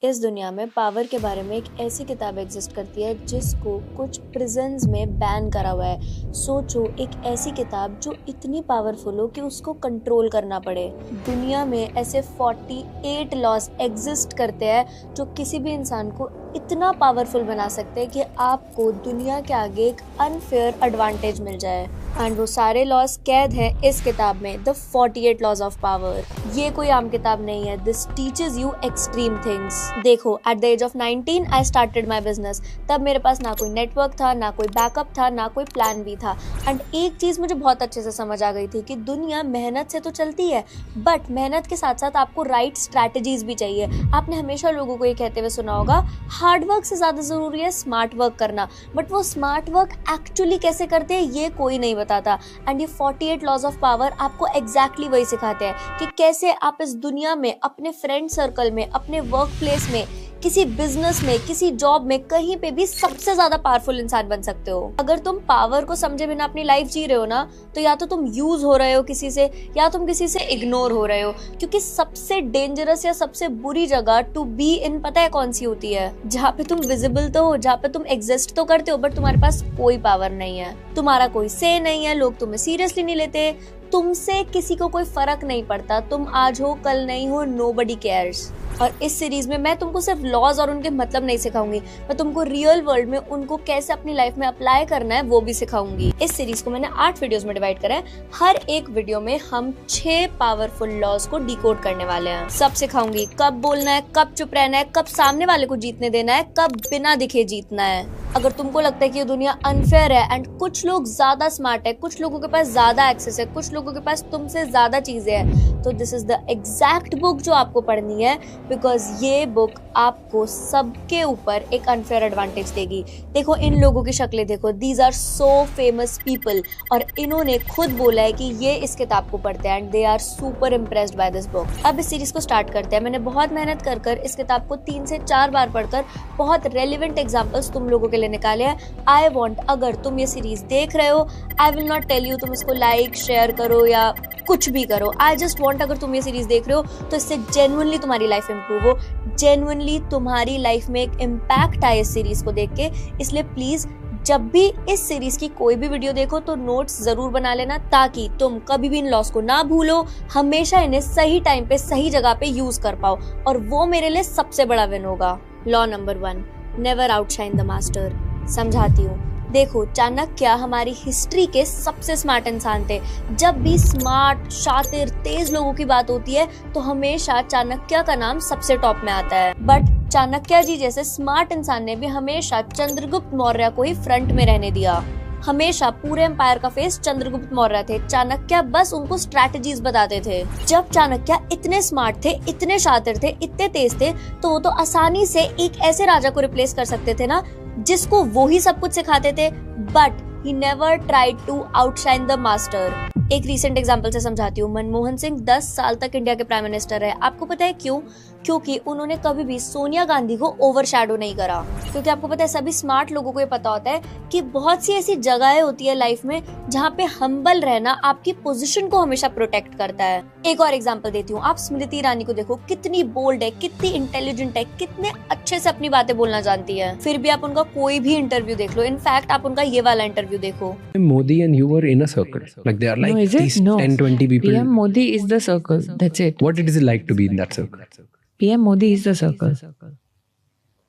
इस दुनिया में पावर के बारे में एक ऐसी किताब एग्जिस्ट करती है जिसको कुछ प्रिजन्स में बैन करा हुआ है। सोचो, एक ऐसी किताब जो इतनी पावरफुल हो कि उसको कंट्रोल करना पड़े। दुनिया में ऐसे 48 लॉज एग्जिस्ट करते हैं जो किसी भी इंसान को इतना पावरफुल बना सकते हैं कि आपको दुनिया के आगे एक अनफेयर एडवांटेज मिल जाए। एंड वो सारे लॉज कैद हैं इस किताब में, द 48 लॉज ऑफ पावर। ये कोई आम किताब नहीं है। This teaches you extreme things. देखो, at the age of 19 I started my business. तब मेरे पास ना कोई नेटवर्क था, ना कोई बैकअप था, ना कोई प्लान भी था। एंड एक चीज मुझे बहुत अच्छे से समझ आ गई थी कि दुनिया मेहनत से तो चलती है, बट मेहनत के साथ साथ आपको राइट स्ट्रैटेजीज भी चाहिए। आपने हमेशा लोगों को ये कहते हुए सुना होगा, हार्डवर्क से ज्यादा जरूरी है स्मार्ट वर्क करना। बट वो स्मार्ट वर्क एक्चुअली कैसे करते हैं ये कोई नहीं बताता। एंड ये 48 लॉज ऑफ पावर आपको एग्जैक्टली वही सिखाते हैं कि कैसे आप इस दुनिया में, अपने फ्रेंड सर्कल में, अपने वर्क प्लेस में, किसी बिजनेस में, किसी जॉब में, कहीं पे भी सबसे ज्यादा पावरफुल इंसान बन सकते हो। अगर तुम पावर को समझे बिना अपनी लाइफ जी रहे हो ना, तो या तो तुम यूज हो रहे हो किसी से, या तुम किसी से इग्नोर हो रहे हो। क्योंकि सबसे डेंजरस या सबसे बुरी जगह टू बी इन पता है कौन सी होती है? जहाँ पे तुम विजिबल तो हो, जहाँ पे तुम एग्जिस्ट तो करते हो, बट तुम्हारे पास कोई पावर नहीं है, तुम्हारा कोई से नहीं है, लोग तुम्हें सीरियसली नहीं लेते, तुमसे किसी को कोई फर्क नहीं पड़ता, तुम आज हो कल नहीं हो, नोबडी केयर्स। और इस सीरीज में मैं तुमको सिर्फ लॉज और उनके मतलब नहीं सिखाऊंगी, मैं तुमको रियल वर्ल्ड में उनको कैसे अपनी लाइफ में अप्लाई करना है वो भी सिखाऊंगी। इस सीरीज को मैंने 8 वीडियोस में डिवाइड करा है। हर एक वीडियो में हम 6 पावरफुल लॉज को डिकोड करने वाले हैं। सब सिखाऊंगी, कब बोलना है, कब चुप रहना है, कब सामने वाले को जीतने देना है, कब बिना दिखे जीतना है। अगर तुमको लगता है कि ये दुनिया अनफेयर है एंड कुछ लोग ज्यादा स्मार्ट है, कुछ लोगों के पास ज्यादा एक्सेस है, कुछ लोगों के पास तुमसे ज्यादा चीजें हैं, तो this is the exact book जो आपको पढ़नी है। बिकॉज ये बुक आपको सबके ऊपर एक अनफेयर एडवांटेज देगी। देखो, इन लोगों की शक्लें देखो, these are so famous people, और इन्होंने खुद बोला है कि ये इस किताब को पढ़ते हैं and they are super impressed by this book. अब इस सीरीज को स्टार्ट करते हैं। मैंने बहुत मेहनत कर इस किताब को 3 से 4 बार पढ़कर बहुत रेलिवेंट एग्जाम्पल्स तुम लोगों के लिए निकाले हैं। आई वॉन्ट, अगर तुम ये सीरीज देख रहे हो, I will not tell you तुम इसको लाइक शेयर करो या कुछ भी करो। आई जस्ट वॉन्ट, अगर तुम ये सीरीज देख रहे हो तो इससे जेन्युइनली तुम्हारी लाइफ इंप्रूव हो, जेन्युइनली तुम्हारी लाइफ में एक इम्पैक्ट आए इस सीरीज को देख के। इसलिए प्लीज जब भी इस सीरीज की कोई भी वीडियो देखो तो नोट्स जरूर बना लेना, ताकि तुम कभी भी इन लॉस को ना भूलो, हमेशा इन्हें सही टाइम पे सही जगह पे यूज कर पाओ, और वो मेरे लिए सबसे बड़ा विन होगा। Law number 1, never outshine the master. समझाती हूँ। देखो, चाणक्य हमारी हिस्ट्री के सबसे स्मार्ट इंसान थे। जब भी स्मार्ट, शातिर, तेज लोगों की बात होती है तो हमेशा चाणक्य का नाम सबसे टॉप में आता है। बट चाणक्य जी जैसे स्मार्ट इंसान ने भी हमेशा चंद्रगुप्त मौर्य को ही फ्रंट में रहने दिया। हमेशा पूरे एम्पायर का फेस चंद्रगुप्त मौर्य थे, चाणक्य बस उनको स्ट्रैटेजीज बताते थे। जब चाणक्य इतने स्मार्ट थे, इतने शातिर थे, इतने तेज थे, तो वो तो आसानी से एक ऐसे राजा को रिप्लेस कर सकते थे ना, जिसको वो ही सब कुछ सिखाते थे। But he never tried to outshine the master। एक रीसेंट एग्जांपल से समझाती हूँ। मनमोहन सिंह 10 साल तक इंडिया के प्राइम मिनिस्टर रहे। आपको पता है क्यों? क्योंकि उन्होंने कभी भी सोनिया गांधी को ओवरशैडो नहीं करा। क्योंकि आपको पता है, सभी स्मार्ट लोगों को ये पता होता है कि बहुत सी ऐसी जगहें होती है लाइफ में जहाँ पे हम्बल रहना आपकी पोजीशन को हमेशा प्रोटेक्ट करता है। एक और एग्जांपल देती हूँ। आप स्मृति ईरानी को देखो, कितनी बोल्ड है, कितनी इंटेलिजेंट है, कितने अच्छे से अपनी बातें बोलना जानती है। फिर भी आप उनका कोई भी इंटरव्यू देख लो, इनफैक्ट आप उनका ये वाला इंटरव्यू देखो। Modi and you were in a circle. Like they are like these 10-20 people. PM Modi is the circle. That's it. What it is like to be in that circle? PM Modi is the circle.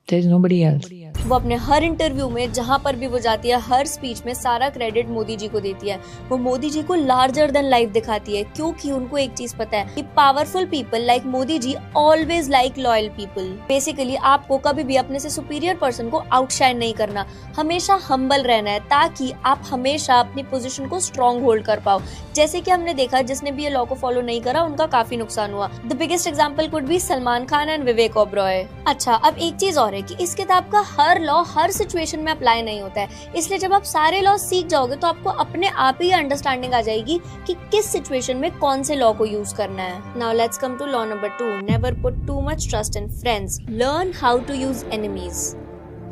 There is nobody else. वो अपने हर interview में, जहाँ पर भी वो जाती है, हर speech में सारा क्रेडिट मोदी जी को देती है। वो मोदी जी को लार्जर देन लाइफ दिखाती है, क्योंकि उनको एक चीज पता है कि powerful people like Modi ji always like loyal people. Basically आपको कभी भी अपने से सुपीरियर पर्सन को आउटशाइन नहीं करना, हमेशा हम्बल रहना है, ताकि आप हमेशा अपनी पोजीशन को स्ट्रॉन्ग होल्ड कर पाओ। जैसे कि हमने देखा, जिसने भी ये लॉ को फॉलो नहीं करा उनका काफी नुकसान हुआ। The biggest example could be Salman Khan and Vivek Oberoi. अच्छा, अब एक चीज और है कि इस किताब का हर लॉ हर सिचुएशन में अप्लाई नहीं होता है। इसलिए जब आप सारे लॉ सीख जाओगे तो आपको अपने आप ही अंडरस्टैंडिंग आ जाएगी कि किस सिचुएशन में कौन से लॉ को यूज करना है। Now let's come to law number 2, never put too much trust in friends, learn how to use enemies.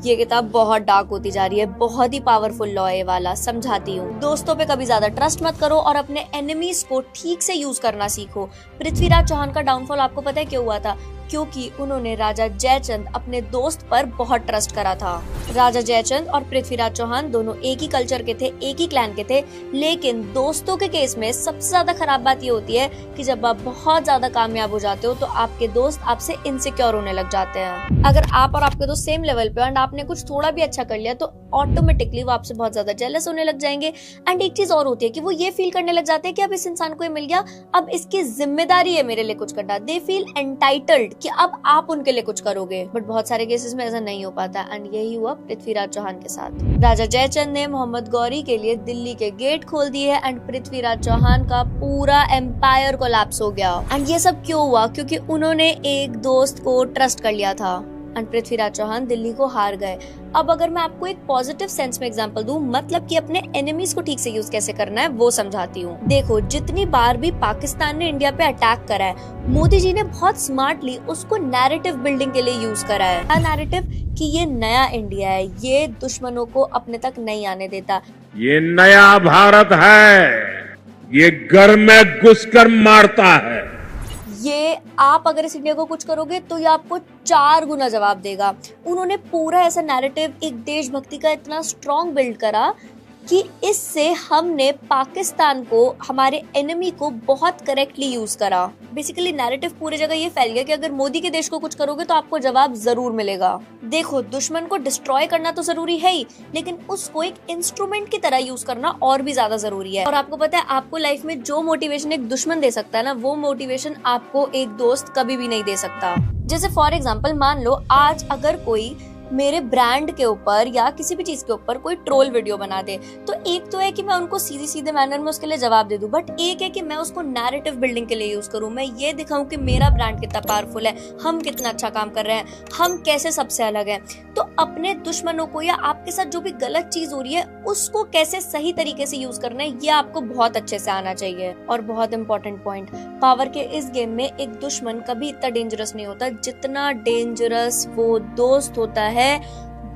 ये किताब बहुत डार्क होती जा रही है, बहुत ही पावरफुल लॉ है वाला। समझाती हूँ। दोस्तों पे कभी ज्यादा ट्रस्ट मत करो और अपने एनिमीज को ठीक से यूज करना सीखो। पृथ्वीराज चौहान का डाउनफॉल आपको पता है क्यों हुआ था? क्योंकि उन्होंने राजा जयचंद अपने दोस्त पर बहुत ट्रस्ट करा था। राजा जयचंद और पृथ्वीराज चौहान दोनों एक ही कल्चर के थे, एक ही क्लैन के थे, लेकिन दोस्तों के केस में सबसे ज्यादा खराब बात ये होती है कि जब आप बहुत ज्यादा कामयाब हो जाते हो तो आपके दोस्त आपसे इनसिक्योर होने लग जाते हैं। अगर आप और आपके दोस्त सेम लेवल पे एंड आपने कुछ थोड़ा भी अच्छा कर लिया तो ऑटोमेटिकली वो आपसे बहुत ज्यादा जेलस होने लग जाएंगे। एंड एक चीज और होती है कि वो ये फील करने लग जाते हैं कि अब इस इंसान को ये मिल गया, अब इसकी जिम्मेदारी है मेरे लिए कुछ करना। दे फील एंटाइटल्ड कि अब आप उनके लिए कुछ करोगे। बट बहुत सारे केसेस में ऐसा नहीं हो पाता एंड यही हुआ पृथ्वीराज चौहान के साथ। राजा जयचंद ने मोहम्मद गौरी के लिए दिल्ली के गेट खोल दिए एंड पृथ्वीराज चौहान का पूरा एम्पायर कोलैप्स हो गया। एंड ये सब क्यों हुआ? क्योंकि उन्होंने एक दोस्त को ट्रस्ट कर लिया था एंड पृथ्वीराज चौहान दिल्ली को हार गए। अब अगर मैं आपको एक पॉजिटिव सेंस में एग्जांपल दूं, मतलब कि अपने एनिमीज को ठीक से यूज कैसे करना है वो समझाती हूँ। देखो, जितनी बार भी पाकिस्तान ने इंडिया पे अटैक करा है, मोदी जी ने बहुत स्मार्टली उसको नैरेटिव बिल्डिंग के लिए यूज करा है। नैरेटिव कि ये नया इंडिया है, ये दुश्मनों को अपने तक नहीं आने देता, ये नया भारत है, ये घर में घुसकर मारता है, ये आप अगर इस इंडिया को कुछ करोगे तो ये आपको 4 गुना जवाब देगा। उन्होंने पूरा ऐसा नैरेटिव, एक देशभक्ति का इतना स्ट्रॉन्ग बिल्ड करा कि इससे हमने पाकिस्तान को, हमारे एनिमी को बहुत करेक्टली यूज करा। बेसिकली नैरेटिव पूरी जगह ये फैल गया कि अगर मोदी के देश को कुछ करोगे तो आपको जवाब जरूर मिलेगा। देखो, दुश्मन को डिस्ट्रॉय करना तो जरूरी है ही, लेकिन उसको एक इंस्ट्रूमेंट की तरह यूज करना और भी ज्यादा जरूरी है। और आपको पता है, आपको लाइफ में जो मोटिवेशन एक दुश्मन दे सकता है ना, वो मोटिवेशन आपको एक दोस्त कभी भी नहीं दे सकता। जैसे फॉर एग्जाम्पल, मान लो आज अगर कोई मेरे ब्रांड के ऊपर या किसी भी चीज के ऊपर कोई ट्रोल वीडियो बना दे, तो एक तो है कि मैं उनको सीधे सीधे मैनर में उसके लिए जवाब दे दूं, बट एक है कि मैं उसको नैरेटिव बिल्डिंग के लिए यूज करूं। मैं ये दिखाऊं कि मेरा ब्रांड कितना पावरफुल है, हम कितना अच्छा काम कर रहे हैं, हम कैसे सबसे अलग हैं। तो अपने दुश्मनों को या आपके साथ जो भी गलत चीज हो रही है उसको कैसे सही तरीके से यूज करना है, ये आपको बहुत अच्छे से आना चाहिए। और बहुत इंपॉर्टेंट पॉइंट, पावर के इस गेम में एक दुश्मन कभी इतना डेंजरस नहीं होता जितना डेंजरस वो दोस्त होता है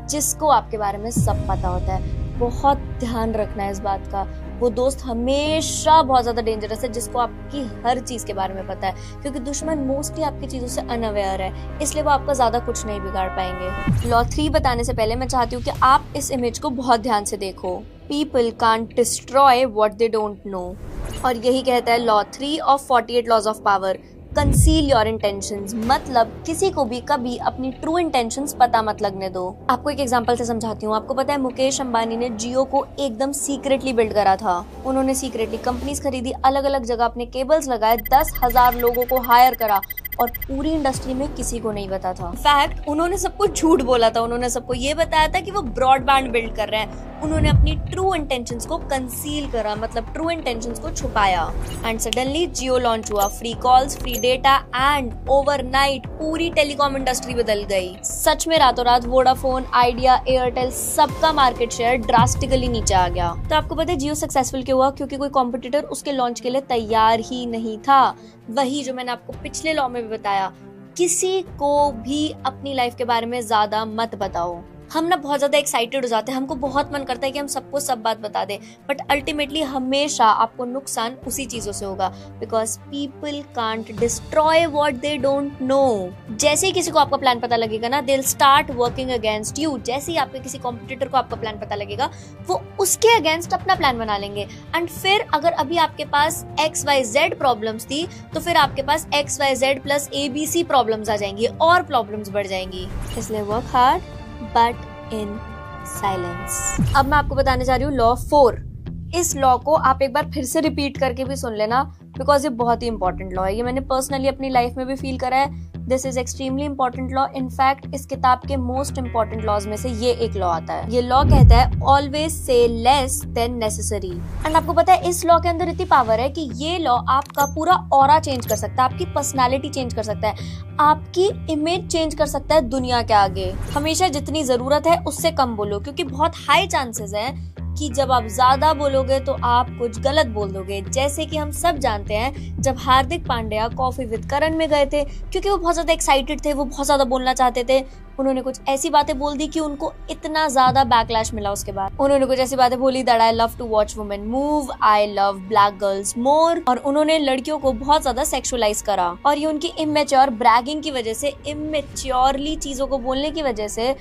जिसको आपके बारे में सब पता होता है। बहुत ध्यान रखना है इस बात का। वो दोस्त हमेशा बहुत ज्यादा डेंजरस है जिसको आपकी हर चीज के बारे में पता है, क्योंकि दुश्मन मोस्टली आपकी चीजों से अनअवेयर है, इसलिए वो आपका ज्यादा कुछ नहीं बिगाड़ पाएंगे। लॉ 3 बताने से पहले मैं चाहती हूँ कि आप इस इमेज को बहुत ध्यान से देखो। People can't destroy what they don't know, और यही कहता है law 3 of 48 laws of power. Conceal your intentions, मतलब किसी को भी कभी अपनी ट्रू इंटेंशंस पता मत लगने दो। आपको एक एग्जांपल से समझाती हूँ। आपको पता है मुकेश अंबानी ने जियो को एकदम सीक्रेटली बिल्ड करा था। उन्होंने सीक्रेटली कंपनीज खरीदी, अलग अलग जगह अपने केबल्स लगाए, 10,000 लोगों को हायर करा और पूरी इंडस्ट्री में किसी को नहीं पता था। इनफैक्ट उन्होंने सबको झूठ बोला था, उन्होंने सबको ये बताया था कि वो ब्रॉडबैंड बिल्ड कर रहे हैं। उन्होंने अपनी ट्रू इंटेंशंस को कंसील करा, मतलब ट्रू इंटेंशंस को छुपाया। एंड सडनली जियो लॉन्च हुआ, free calls, free data, and overnight पूरी टेलीकॉम इंडस्ट्री बदल गई। सच में रातों रात वोडाफोन, आइडिया, एयरटेल सबका मार्केट शेयर ड्रास्टिकली नीचे आ गया। तो आपको पता है जियो सक्सेसफुल क्यों हुआ? क्योंकि कोई कॉम्पिटिटर उसके लॉन्च के लिए तैयार ही नहीं था। वही जो मैंने आपको पिछले लॉ में भी बताया, किसी को भी अपनी लाइफ के बारे में ज्यादा मत बताओ। हम ना बहुत ज्यादा एक्साइटेड हो जाते हैं, हमको बहुत मन करता है कि हम सबको सब बात बता दें, बट अल्टीमेटली हमेशा आपको नुकसान उसी चीजों से होगा, because people can't destroy what they don't no. जैसे ही किसी को आपका प्लान पता लगेगा ना, they will start working against you. जैसे ही आपके किसी कॉम्पिटिटर को आपका प्लान पता लगेगा, वो उसके अगेंस्ट अपना प्लान बना लेंगे। एंड फिर अगर अभी आपके पास XYZ प्रॉब्लम्स थी, तो फिर आपके पास XYZ प्लस ABC प्रॉब्लम्स आ जाएंगी और प्रॉब्लम्स बढ़ जाएंगी। इसलिए work hard but in silence. अब मैं आपको बताने जा रही हूँ लॉ 4। इस लॉ को आप एक बार फिर से रिपीट करके भी सुन लेना, बिकॉज ये बहुत ही इंपॉर्टेंट लॉ है। ये मैंने पर्सनली अपनी लाइफ में भी फील करा है। This is extremely important law. In fact इस किताब के मोस्ट इंपॉर्टेंट लॉज में से ये एक लॉ आता है। ये लॉ कहता है always say less than necessary. And आपको पता है इस लॉ के अंदर इतनी पावर है कि ये लॉ आपका पूरा ऑरा चेंज कर सकता है, आपकी पर्सनैलिटी चेंज कर सकता है, आपकी इमेज चेंज कर सकता है दुनिया के आगे। हमेशा जितनी जरूरत है उससे कम बोलो, क्योंकि बहुत हाई चांसेस है कि जब आप ज्यादा बोलोगे तो आप कुछ गलत बोल दोगे। जैसे कि हम सब जानते हैं, जब हार्दिक पांड्या कॉफी विद करण में गए थे, क्योंकि वो बहुत ज्यादा एक्साइटेड थे, वो बहुत ज्यादा बोलना चाहते थे, उन्होंने कुछ ऐसी बातें बोल दी कि उनको इतना ज्यादा बैकलैश मिला उसके बाद। उन्होंने कुछ ऐसी बातें बोली that I love to watch women move, I love black girls more, और उन्होंने लड़कियों को बहुत ज्यादा सेक्सुअलाइज करा। और ये उनकी इमेच्योर ब्रैगिंग की वजह से, इमेच्योरली चीजों को बोलने की वजह से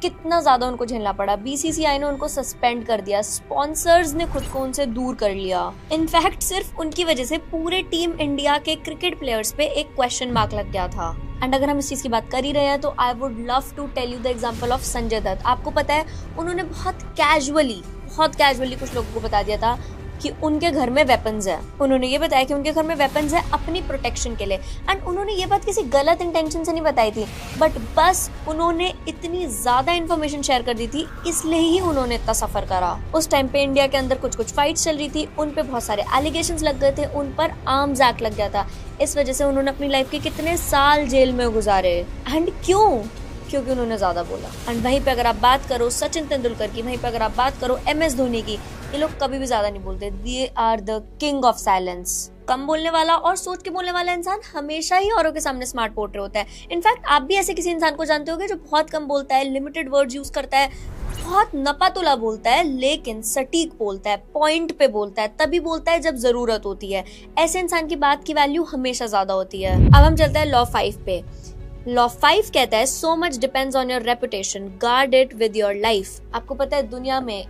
कितना ज्यादा उनको झेलना पड़ा। बीसीसीआई ने उनको सस्पेंड कर दिया, स्पॉन्सर्स ने खुद को उनसे दूर कर लिया। इनफैक्ट सिर्फ उनकी वजह से पूरे टीम इंडिया के क्रिकेट प्लेयर्स पे एक क्वेश्चन मार्क लग गया था। एंड अगर हम इस चीज की बात कर ही रहे हैं तो I would love to tell you the example of Sanjay Dutt. आपको पता है उन्होंने बहुत कैजुअली कुछ लोगों को बता दिया था कि उनके घर में वेपन्स है। उन्होंने ये बताया कि उनके घर में वेपन्स है अपनी प्रोटेक्शन के लिए। एंड उन्होंने ये बात किसी गलत इंटेंशन से नहीं बताई थी, बट बस उन्होंने इतनी ज्यादा इन्फॉर्मेशन शेयर कर दी थी, इसलिए ही उन्होंने इतना सफर करा। उस टाइम पे इंडिया के अंदर कुछ फाइट्स चल रही थी, उन पे बहुत सारे एलिगेशंस लग गए थे, उन पर आर्म्स एक्ट लग गया था। इस वजह से उन्होंने अपनी लाइफ के कितने साल जेल में गुजारे। एंड क्योंकि उन्होंने ज्यादा बोला। एंड वहीं पे अगर आप बात करो सचिन तेंदुलकर की, वहीं पे अगर आप बात करो MS धोनी की, ये लोग कभी भी ज्यादा नहीं बोलते। They are the king of silence. कम बोलने वाला और सोच के बोलने वाला इंसान हमेशा ही औरों के सामने स्मार्ट पोर्ट्रेट होता है। इनफैक्ट आप भी ऐसे किसी इंसान को जानते होंगे जो बहुत कम बोलता है, लिमिटेड वर्ड्स यूज करता है, बहुत नपातुला बोलता है, लेकिन सटीक बोलता है, पॉइंट पे बोलता है, तभी बोलता है जब जरूरत होती है। ऐसे इंसान की बात की वैल्यू हमेशा ज्यादा होती है। अब हम चलते हैं लॉ 5 पे। लॉ 5 कहता है so much depends on your reputation, guard it with your life. आपको पता है दुनिया में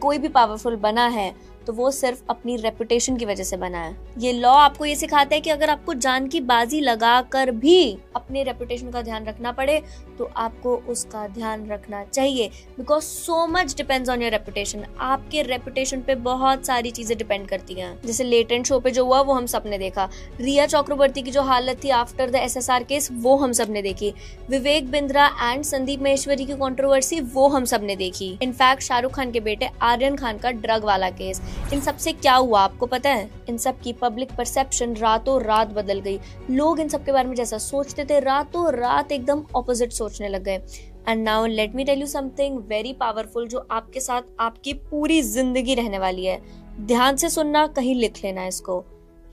कोई भी पावरफुल बना है तो वो सिर्फ अपनी रेपुटेशन की वजह से बना है। ये लॉ आपको ये सिखाता है कि अगर आपको जान की बाजी लगा कर भी अपने रेपुटेशन का ध्यान रखना पड़े तो आपको उसका ध्यान रखना चाहिए, because so much depends on your reputation. आपके रेपुटेशन पे बहुत सारी चीजें डिपेंड करती हैं। जैसे लेटेंट शो पे जो हुआ वो हम सब ने देखा, रिया चक्रवर्ती की जो हालत थी आफ्टर द SSR केस वो हम सब ने देखी, विवेक बिंद्रा एंड संदीप महेश्वरी की कंट्रोवर्सी वो हम सब ने देखी। इनफैक्ट शाहरुख खान के बेटे आर्यन खान का ड्रग वाला केस, इन सब से क्या हुआ आपको पता है? इन सब की पब्लिक परसेप्शन रातों रात बदल गई। लोग इन सब के बारे में जैसा सोचते थे रातों रात एकदम ऑपोजिट सोचने लग गए। And now let me tell you something very powerful जो आपके साथ आपकी पूरी जिंदगी रहने वाली है। ध्यान से सुनना, कहीं लिख लेना इसको।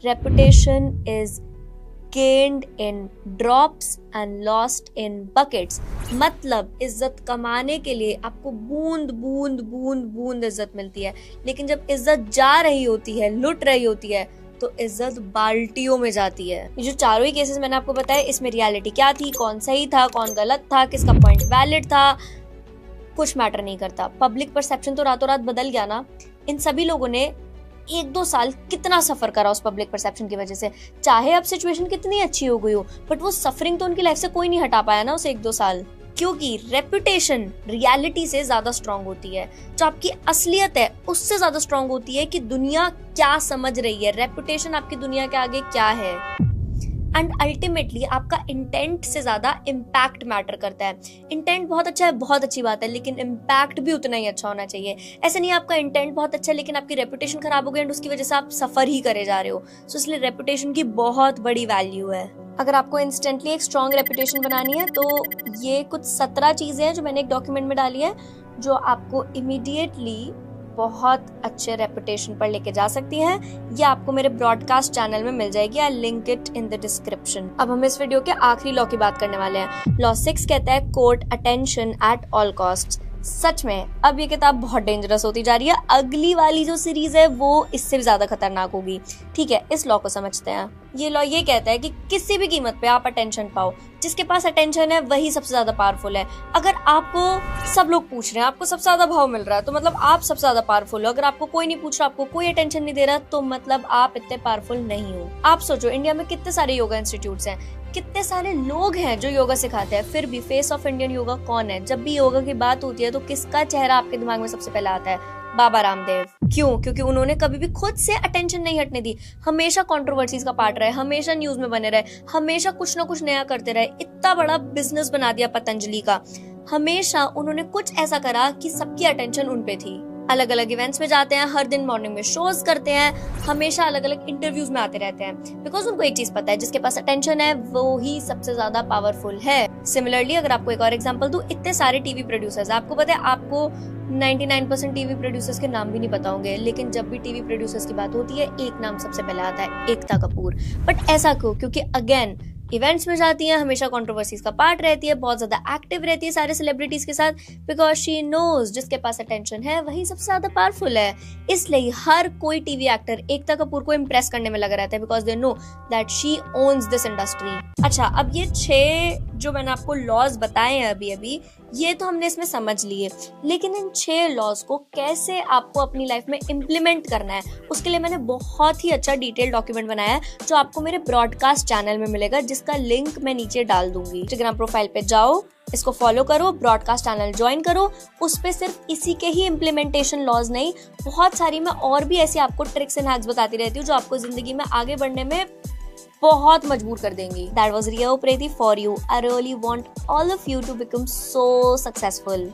Reputation is gained in drops and lost in buckets। मतलब इज्जत कमाने के लिए आपको बूंद बूंद बूंद बूंद इज्जत मिलती है, लेकिन जब इज्जत जा रही होती है, लुट रही होती है, तो इज्जत बाल्टियों में जाती है। ये जो चारों ही केसेस मैंने आपको बताया, इसमें रियलिटी क्या थी, कौन सही था, कौन गलत था, किसका पॉइंट वैलिड था, कुछ मैटर नहीं करता। पब्लिक परसेप्शन तो रातों रात बदल गया ना। इन सभी लोगों ने 1-2 साल कितना सफर करा उस पब्लिक परसेप्शन की वजह से। चाहे अब सिचुएशन कितनी अच्छी हो गई हो, बट वो सफरिंग तो उनकी लाइफ से कोई नहीं हटा पाया ना उस 1-2 साल, क्योंकि रेपुटेशन रियलिटी से ज्यादा स्ट्रांग होती है। जो आपकी असलियत है उससे ज्यादा स्ट्रांग होती है कि दुनिया क्या समझ रही है। रेपुटेशन आपकी दुनिया के आगे क्या है। एंड अल्टीमेटली आपका इंटेंट से ज्यादा इम्पैक्ट मैटर करता है। इंटेंट बहुत अच्छा है, बहुत अच्छी बात है, लेकिन इम्पैक्ट भी उतना ही अच्छा होना चाहिए। ऐसे नहीं आपका इंटेंट बहुत अच्छा है लेकिन आपकी रेपुटेशन खराब हो गई एंड उसकी वजह से आप सफर ही करे जा रहे हो। सो इसलिए रेपुटेशन की बहुत बड़ी वैल्यू है। अगर आपको इंस्टेंटली एक स्ट्रॉन्ग रेपुटेशन बनानी है तो ये कुछ 17 चीजें हैं जो मैंने एक डॉक्यूमेंट में डाली है, जो आपको इमीडिएटली बहुत अच्छे रेपुटेशन पर लेके जा सकती हैं। ये आपको मेरे ब्रॉडकास्ट चैनल में मिल जाएगी, I link it in the description. अब हम इस वीडियो के आखिरी लॉ की बात करने वाले हैं। लॉ 6 कहता है court attention at all cost. सच में अब ये किताब बहुत डेंजरस होती जा रही है। अगली वाली जो सीरीज है वो इससे भी ज्यादा खतरनाक होगी। ठीक है, इस लॉ को समझते हैं। ये लॉ ये कहता है कि किसी भी कीमत पे आप अटेंशन पाओ। जिसके पास अटेंशन है वही सबसे ज्यादा पावरफुल है। अगर आपको सब लोग पूछ रहे हैं, आपको सबसे ज्यादा भाव मिल रहा है, तो मतलब आप सबसे ज्यादा पावरफुल हो। अगर आपको कोई नहीं पूछ रहा, आपको कोई अटेंशन नहीं दे रहा, तो मतलब आप इतने पावरफुल नहीं हो। आप सोचो इंडिया में कितने सारे योगा इंस्टीट्यूट्स हैं, कितने सारे लोग हैं जो योगा सिखाते हैं, फिर भी फेस ऑफ इंडियन योगा कौन है? जब भी योगा की बात होती है तो किसका चेहरा आपके दिमाग में सबसे पहले आता है? बाबा रामदेव। क्यों? क्योंकि उन्होंने कभी भी खुद से अटेंशन नहीं हटने दी, हमेशा कंट्रोवर्सीज का पार्ट रहे, हमेशा न्यूज में बने रहे, हमेशा कुछ ना कुछ नया करते रहे। इतना बड़ा बिजनेस बना दिया पतंजलि का। हमेशा उन्होंने कुछ ऐसा करा कि सबकी अटेंशन उन पे थी। अलग अलग इवेंट्स में जाते हैं, हर दिन मॉर्निंग में शोज करते हैं, हमेशा अलग अलग इंटरव्यूज में आते रहते हैं, बिकॉज उनको एक चीज पता है, जिसके पास अटेंशन है वो ही सबसे ज्यादा पावरफुल है। सिमिलरली अगर आपको एक और एग्जांपल दूं, इतने सारे टीवी प्रोड्यूसर्स, आपको पता है आपको 99% टीवी प्रोड्यूसर्स के नाम भी नहीं पता होंगे, लेकिन जब भी टीवी प्रोड्यूसर्स की बात होती है एक नाम सबसे पहले आता है, एकता कपूर। बट ऐसा क्यों? क्योंकि अगेन इवेंट्स में जाती हैं, हमेशा कंट्रोवर्सीज का पार्ट रहती है, बहुत ज्यादा एक्टिव रहती है सारे सेलिब्रिटीज के साथ, बिकॉज शी नोज जिसके पास अटेंशन है वही सबसे ज्यादा पावरफुल है। इसलिए हर कोई टीवी एक्टर एकता कपूर को इम्प्रेस करने में लगा रहता है, because they know that she owns this industry. अच्छा, अब ये 6 जो मैंने आपको लॉज बताए हैं अभी ये तो हमने इसमें समझ लिए, लेकिन इन 6 लॉज को कैसे आपको अपनी लाइफ में इम्प्लीमेंट करना है उसके लिए मैंने बहुत ही अच्छा डिटेल डॉक्यूमेंट बनाया है, जो आपको मेरे ब्रॉडकास्ट चैनल में मिलेगा, जिसका लिंक मैं नीचे डाल दूंगी। इंस्टाग्राम प्रोफाइल पे जाओ, इसको फॉलो करो, ब्रॉडकास्ट चैनल ज्वाइन करो। उस पे सिर्फ इसी के ही इम्प्लीमेंटेशन लॉज नहीं, बहुत सारी मैं और भी ऐसी आपको ट्रिक्स एंड हैक्स बताती रहती हूँ जो आपको जिंदगी में आगे बढ़ने में बहुत मजबूर कर देंगी। That was Riya Upreti for you. I really want all of you to become so successful.